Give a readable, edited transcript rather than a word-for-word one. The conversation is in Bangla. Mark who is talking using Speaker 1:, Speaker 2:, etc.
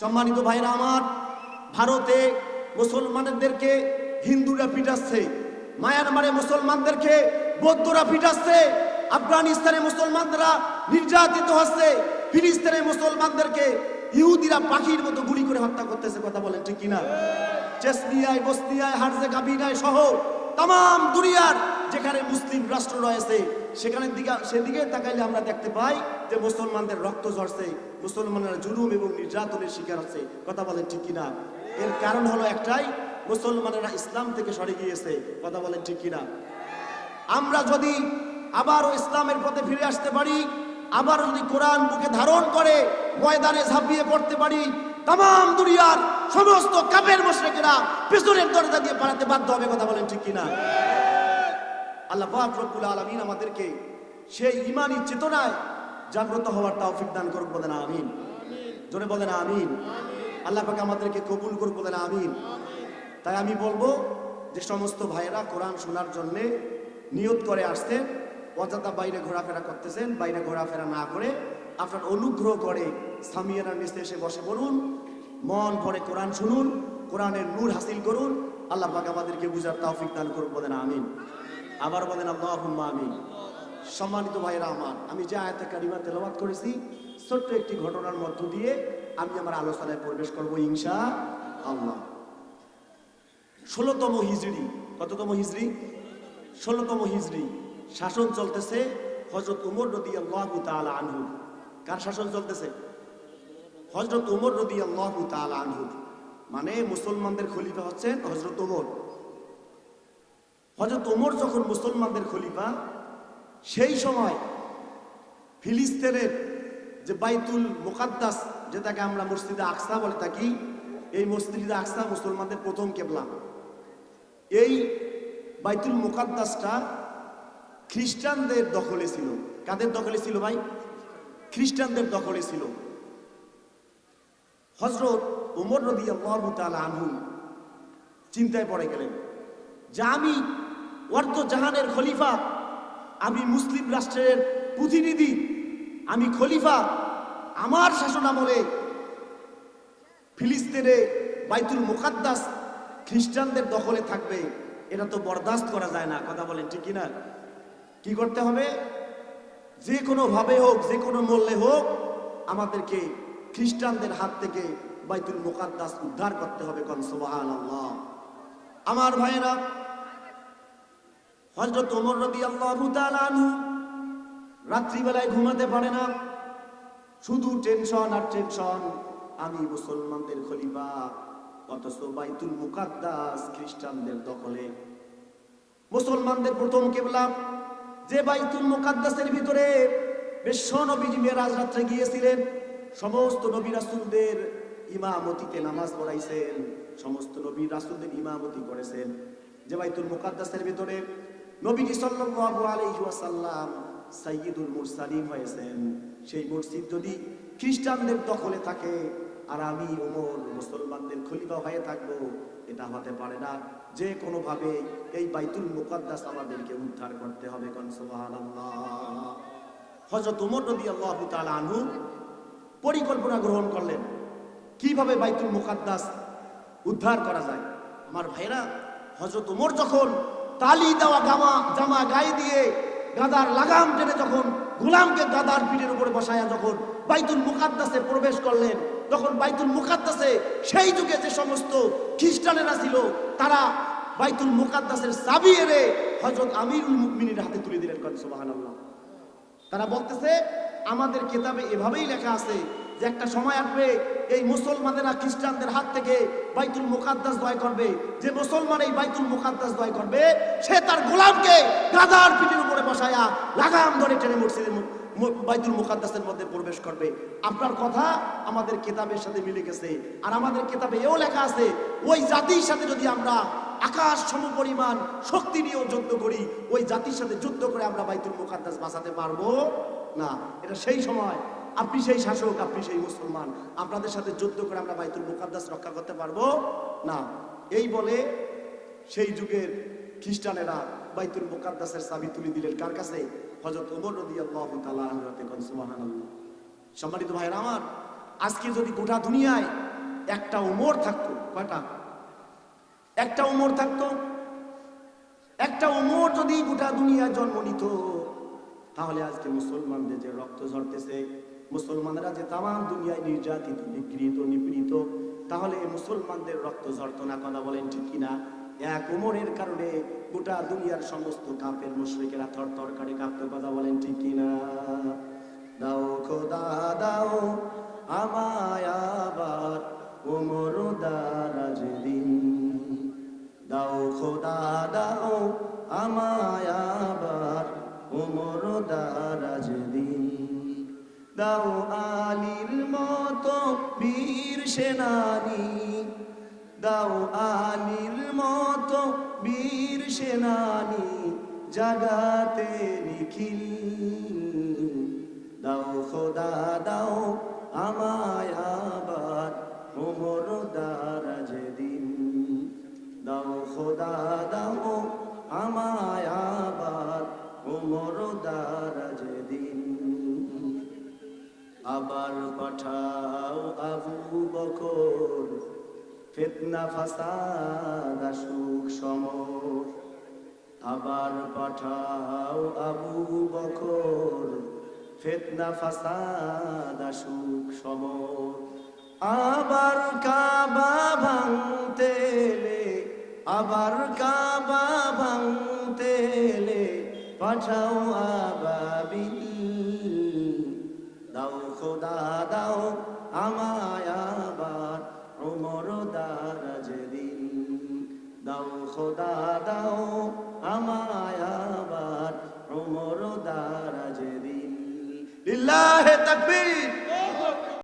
Speaker 1: সম্মানিত ভাইরা আমার, ভারতে মুসলমানদেরকে হিন্দুরা পিটাচ্ছে, মায়ানমারে মুসলমানদেরকে বৌদ্ধরা পিটাচ্ছে, আফগানিস্তানে মুসলমানরা নির্যাতিত হচ্ছে, ফিলিস্তিনে মুসলমানদেরকে ইহুদিরা পাখির মতো গুলি করে হত্যা করতেছে। কথা বলেন ঠিক কিনা? চেচনিয়ায়, বসনিয়ায়, হার্জেগোভিনায় সহ তাম দুনিয়ার যেখানে মুসলিম রাষ্ট্র রয়েছে সেদিকে তাকাইলে আমরা দেখতে পাই যে মুসলমানদের রক্ত ঝরছে, মুসলমানরা জুলুম এবং নির্যাতনের শিকার হচ্ছে। কথা বলেন ঠিক কিনা? এর কারণ হলো একটাই, মুসলমানেরা ইসলাম থেকে সরে গিয়েছে। কথা বলেন ঠিক কিনা? আমরা যদি আবারও ইসলামের পথে ফিরে আসতে পারি, আবার যদি কোরআন বুকে ধারণ করে ময়দানে ঝাঁপিয়ে পড়তে পারি, তাম দুনিয়ার সমস্ত কাফের মুশরিকেরা পেছনের দরজা দিয়ে পালাতে বাধ্য হবে। কথা বলেন ঠিক কিনা? আল্লাহ পাক রব্বুল আলামিন আমাদেরকে সেই ঈমানি চেতনায় জাগ্রত হওয়ার তৌফিক দান করুক। বলেন আমিন। জোরে বলেন আমিন। আল্লাহ পাক আমাদেরকে কবুল করুক। বলেন আমিন। তাই আমি বলবো যে সমস্ত ভাইয়েরা কোরআন শোনার জন্য নিয়ত করে আসছেন, অযথা বাইরে ঘোরাফেরা করতেছেন, বাইরে ঘোরাফেরা না করে আপনার অনুগ্রহ করে সামিয়ানার নিচে এসে বসে পড়ুন, মন ভরে কোরআন শুনুন, কোরআনের নূর হাসিল করুন। আল্লাহ পাক আমাদেরকে বুঝার তৌফিক দান করুক। বলেন আমিন। আবার বলেন আল্লাহুম্মা আমিন। সম্মানিত ভাইরা আমার, আমি যে আয়াতে কারিমা তেলাওয়াত করেছি, ছোট্ট একটি ঘটনার মধ্য দিয়ে আমি আমার আলোচনায় প্রবেশ করব ইনশাআল্লাহ। 16তম হিজরি, কততম হিজরি? 16তম হিজরি শাসন চলতেছে হযরত ওমর রাদিয়াল্লাহু তাআলা আনহু। কার শাসন চলতেছে? হযরত ওমর রাদিয়াল্লাহু তাআলা আনহু, মানে মুসলমানদের খলিফা হচ্ছেন হযরত ওমর। হযরত ওমর যখন মুসলমানদের খলিফা, সেই সময় ফিলিস্তিনের যে বাইতুল মুকাদ্দাস, যেটাকে আমরা মসজিদে আকসা বলে থাকি, এই মসজিদে আকসা মুসলমানদের প্রথম কিবলা। এই বাইতুল মুকাদ্দাসটা খ্রিস্টানদের দখলে ছিল। কাদের দখলে ছিল ভাই? খ্রিস্টানদের দখলে ছিল। হযরত ওমর রাদিয়াল্লাহু তাআলা আনহু চিন্তায় পড়ে গেলেন যে আমি অর্ধ জাহানের খলিফা, আমি মুসলিম রাষ্ট্রের প্রতিনিধি, আমি খলিফা, আমার শাসন আমলে ফিলিস্তিনে বাইতুল মুকাদ্দাস খ্রিস্টানদের দখলে থাকবে, এটা তো বরদাস্ত করা যায় না। কথা বলেন ঠিক কিনা? কি করতে হবে? যে কোনো ভাবে হোক, যে কোনো মূল্যে হোক, আমাদেরকে খ্রিস্টানদের হাত থেকে বাইতুল মুকাদ্দাস উদ্ধার করতে হবে। কোন সুবহানাল্লাহ। আমার ভাইয়েরা, হযরত ওমর রাদিয়াল্লাহু তাআলা আনহু রাত্রিবেলায় ঘুমাতে পারে না, শুধু টেনশন আর টেনশন। আমি মুসলমানদের খলিফা, অথচ বাইতুল মুকাদ্দাস খ্রিস্টানদের দখলে। মুসলমানদের প্রথম কিবলা যে বাইতুল মুকাদ্দাসের ভিতরে বিশ্ব নবীজি মেরাজ রাত্রে গিয়েছিলেন, সমস্ত নবী রাসূলদের ইমামতিতে নামাজ পড়াইছেন, সমস্ত নবী রাসূলদের ইমামতি করেছেন, যে বাইতুল মুকাদ্দাসের ভিতরে নবীজি সাল্লাল্লাহু আলাইহি ওয়াসাল্লাম সাইয়্যিদুল মুরসালিন হয়েছেন, সেই মসজিদ যদি খ্রিস্টানদের দখলে থাকে আর আমি ওমর মুসলমানদের খলিফা হয়ে থাকবো, এটা হতে পারে না। যে কোনো ভাবে এই বাইতুল মুকাদ্দাস আমাদেরকে উদ্ধার করতে হবে। কোন সুবহানাল্লাহ। হযরত ওমর রাদিয়াল্লাহু তাআলা আনহু পরিকল্পনা গ্রহণ করলেন কিভাবে বাইতুল মুকাদ্দাস উদ্ধার করা যায়। আমার ভাইরা, হযরত ওমর যখন তালি দেওয়া জামা গায়ে দিয়ে গাদার লাগাম টেনে যখন গোলামকে গাদার পিঠের উপরে বসায়া যখন বাইতুল মুকাদ্দাসে প্রবেশ করলেন, তখন বাইতুল মুকাদ্দাসে সেই যুগে যে সমস্ত খ্রিস্টানেরা ছিল, তারা বাইতুল মুকাদ্দাসের চাবি এনে হযরত আমিরুল মুমিনিনের হাতে তুলে দিলেন। সুবহানাল্লাহ। তারা বলতেছে, আমাদের কিতাবে এভাবেই লেখা আছে যে একটা সময় আসবে এই মুসলমানেরা খ্রিস্টানদের হাত থেকে বাইতুল মুকাদ্দাস জয় করবে। যে মুসলমান এই বাইতুল মুকাদ্দাস জয় করবে, সে তার গোলামকে গাদার পিঠের উপরে বসায়া লাগাম ধরে টেনে মসজিদের বাইতুল মুকাদ্দাসের মধ্যে প্রবেশ করবে। আপনার কথা আমাদের কিতাবের সাথে মিলে গেছে। আর আমাদের কিতাবে এও লেখা আছে, ওই জাতির সাথে যদি আমরা আকাশ সমপরিমাণ শক্তি নিয়েও যুদ্ধ করি, ওই জাতির সাথে যুদ্ধ করে আমরা বাইতুল মুকাদ্দাস বাঁচাতে পারবো না। এটা সেই সময়, আপনি সেই শাসক, আপনি সেই মুসলমান, আপনাদের সাথে যুদ্ধ করে আমরা বাইতুল মুকাদ্দাস রক্ষা করতে পারবো না। এই বলে সেই যুগের খ্রিস্টানেরা বাইতুল মুকাদ্দাসের চাবি তুলে দিলেন কার কাছে? হযরত ওমর রাদিয়াল্লাহু তাআলা আনহু। সুবহানাল্লাহ। সম্মানিত ভাইরা আমার, আজকে যদি গোটা দুনিয়ায় একটা উমর থাকতো। কয়টা? একটা উমর থাকতো। একটা উমর যদি গোটা দুনিয়া জন্ম নিত, তাহলে আজকে মুসলমানদের যে রক্ত ঝরতেছে, মুসলমানরা যে তামাম দুনিয়ায় নির্যাতিত, নিগৃহীত, নিপীড়িত, তাহলে মুসলমানদের রক্ত ঝরতো না। কথা বলেন ঠিক কিনা? এক উমরের কারণে গোটা দুনিয়ার সমস্ত কাফের মুশরিকেরা থরথর করে কাঁপতো। কথা বলেন ঠিক কিনা? দাও খোদা দাও আমায় আবার উমর দারাজ দিন, দাও খোদা দাও আমায় আবার উমর দারাজ দিন, দাও আলীর মতো বীর সেনানী, দাও আলীর মতো বীর সেনানী জাগাতে নিখিল, দাও খোদা দাও আমায় আবার উমর দারাজ দিন, দাও খোদা দাও আমায় আবার উমর দারাজ দিন। আবার পাঠাও আবু বকর, ফিতনা ফাসাদ আসুক সমর, আবার পাঠাও আবু বকর, ফিতনা ফাসাদ আসুক সমর। আবার কাবা ভাঙতে এলে, আবার কাবা ভাঙতে এলে পাঠাও আবাবিল, দাও খোদা দাও আমায় আবার উমর দারাজ দিন, দাও খোদা দাও আমায় আবার উমর দারাজ দিন। লিল্লাহে তাকবীর।